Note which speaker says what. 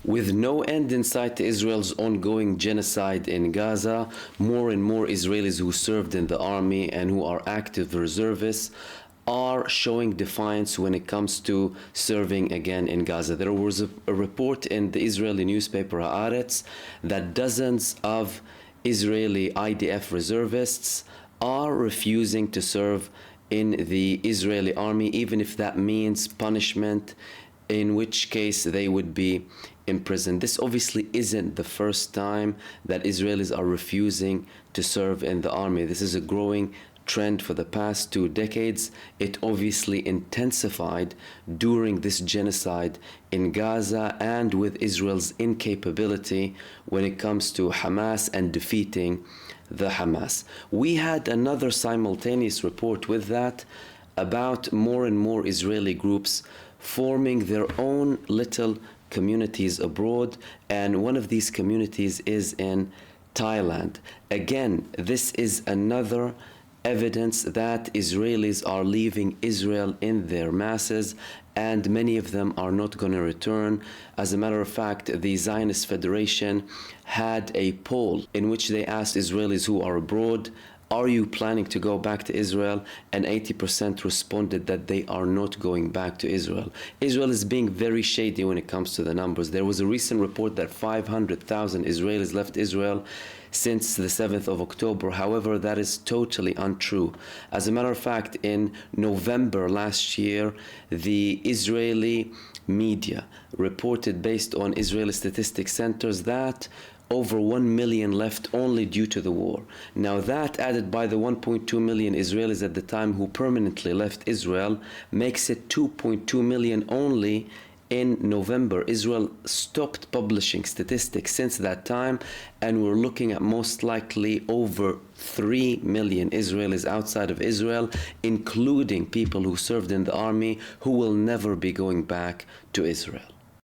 Speaker 1: With no end in sight to Israel's ongoing genocide in Gaza, more and more Israelis who served in the army and who are active reservists are showing defiance when it comes to serving again in Gaza. There was a report in the Israeli newspaper Haaretz that dozens of Israeli IDF reservists are refusing to serve in the Israeli army, even if that means punishment, in which case they would be imprisoned. This obviously isn't the first time that Israelis are refusing to serve in the army. This is a growing trend for the past 2 decades. It obviously intensified during this genocide in Gaza and with Israel's incapability when it comes to Hamas and defeating the Hamas. We had another simultaneous report with that about more and more Israeli groups forming their own little communities abroad, and one of these communities is in Thailand. Again, this is another evidence that Israelis are leaving Israel in their masses, and many of them are not going to return. As a matter of fact, the Zionist Federation had a poll in which they asked Israelis who are abroad, are you planning to go back to Israel? And 80% responded that they are not going back to Israel. Israel is being very shady when it comes to the numbers. There was a recent report that 500,000 Israelis left Israel since the 7th of October. However, that is totally untrue. As a matter of fact, in November last year, the Israeli media reported, based on Israeli statistics centers, that over 1 million left only due to the war. Now that, added by the 1.2 million Israelis at the time who permanently left Israel, makes it 2.2 million only in November. Israel stopped publishing statistics since that time, and we're looking at most likely over 3 million Israelis outside of Israel, including people who served in the army, who will never be going back to Israel.